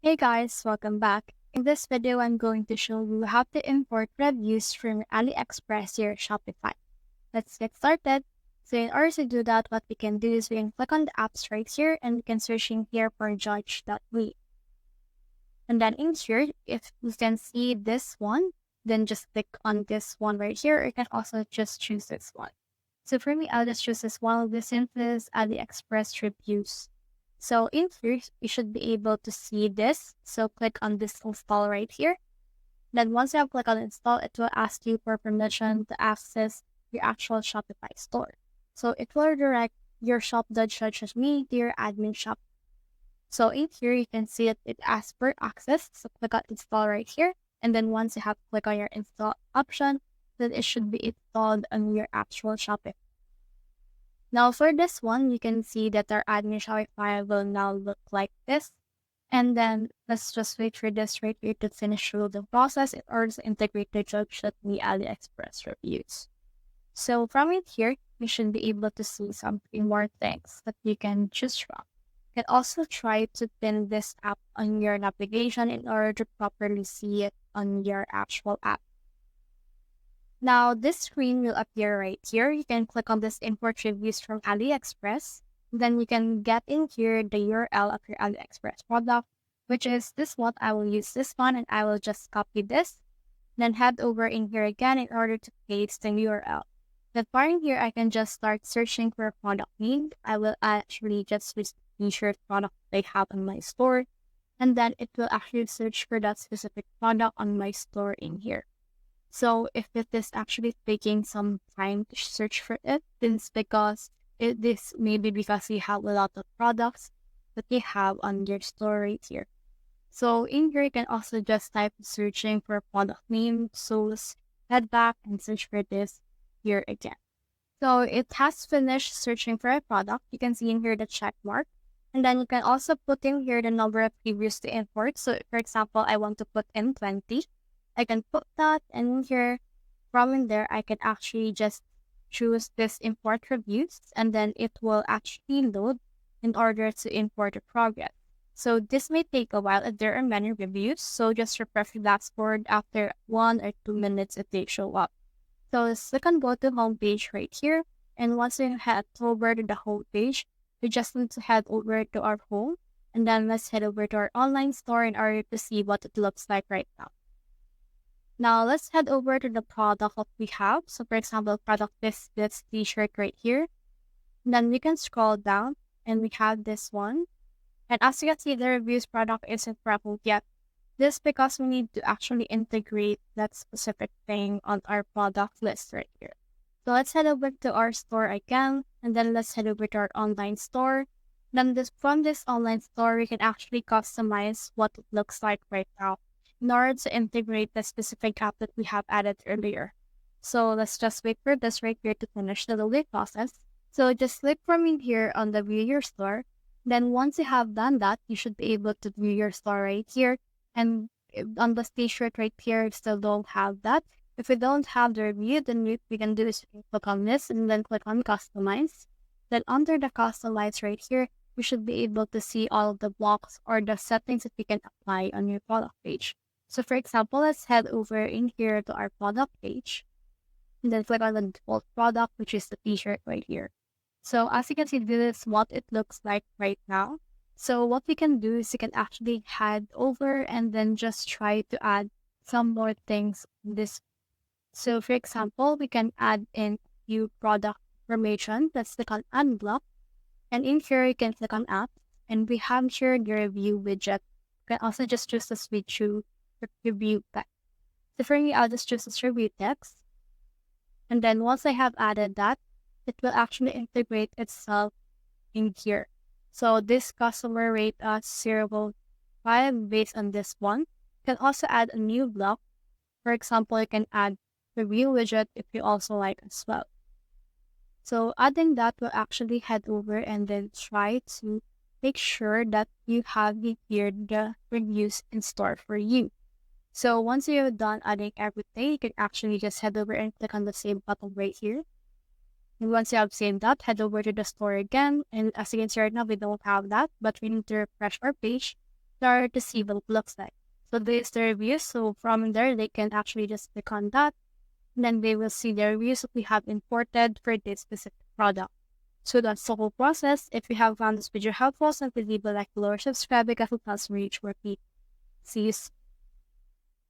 Hey guys, welcome back. In this video, I'm going to show you how to import reviews from Aliexpress to your Shopify. Let's get started. So in order to do that, what we can do is we can click on the apps right here and we can search in here for judge.we. And then in here, if you can see this one, then just click on this one right here. Or you can also just choose this one. So for me, I'll just choose this one. This is Aliexpress reviews. So in here, you should be able to see this. So click on this install right here. Then once you have clicked on install, it will ask you for permission to access your actual Shopify store. So it will direct your shop.judge.me to your admin shop. So in here, you can see that it asks for access. So click on install right here. And then once you have clicked on your install option, then it should be installed on your actual Shopify. Now for this one, you can see that our admin Shopify will now look like this. And then let's just wait for this right here to finish through the process in order to integrate the judge.me Aliexpress reviews. So from it here, you should be able to see some more things that you can choose from. You can also try to pin this app on your navigation in order to properly see it on your actual app. Now, this screen will appear right here. You can click on this import reviews from Aliexpress. Then you can get in here the URL of your Aliexpress product, which is this one. I will use this one and I will just copy this. Then head over in here again in order to paste the URL. Then in here, I can just start searching for a product name. I will actually just use the t-shirt product they have on my store. And then it will actually search for that specific product on my store in here. So if it is actually taking some time to search for it, then it's because this may be because you have a lot of products that you have on your store right here. So in here, you can also just type searching for a product name. So let's head back and search for this here again. So it has finished searching for a product. You can see in here the check mark. And then you can also put in here the number of reviews to import. So for example, I want to put in 20. I can put that, and in here, from in there, I can actually just choose this import reviews, and then it will actually load in order to import the progress. So this may take a while if there are many reviews, so just refresh the dashboard after 1 or 2 minutes if they show up. So let's click on go to home page right here, and once we head over to the home page, we just need to head over to our home, and then let's head over to our online store in order to see what it looks like right now. Now, let's head over to the product that we have. So, for example, product this t-shirt right here. And then we can scroll down and we have this one. And as you can see, the reviews product isn't present yet. This because we need to actually integrate that specific thing on our product list right here. So let's head over to our store again. And then let's head over to our online store. Then from this online store, we can actually customize what it looks like right now in order to integrate the specific app that we have added earlier. So let's just wait for this right here to finish the loading process. So just click from in here on the view your store. Then once you have done that, you should be able to view your store right here. And on the t-shirt right here, you still don't have that. If we don't have the review, then we can do is click on this and then click on customize. Then under the customize right here, we should be able to see all of the blocks or the settings that we can apply on your product page. So for example, let's head over in here to our product page and then click on the default product, which is the t-shirt right here. So as you can see, this is what it looks like right now. So what we can do is you can actually head over and then just try to add some more things in this. So for example, we can add in a few product information. Let's click on add block. And in here, you can click on app. And we have here the review widget. You can also just choose the switch to review text. So for me, I'll just choose this review text. And then once I have added that, it will actually integrate itself in here. So this customer rate us 0.5 based on this one. You can also add a new block. For example, you can add review widget if you also like as well. So adding that will actually head over and then try to make sure that you have here the reviews in store for you. So once you're done adding everything, you can actually just head over and click on the save button right here. And once you have saved that, head over to the store again. And as you can see right now, we don't have that, but we need to refresh our page. start to see what it looks like. So there's the reviews. So from there, they can actually just click on that. And then they will see the reviews that we have imported for this specific product. So that's the whole process. If you have found this video helpful, simply leave a like below or subscribe because it helps me reach more people. See you soon.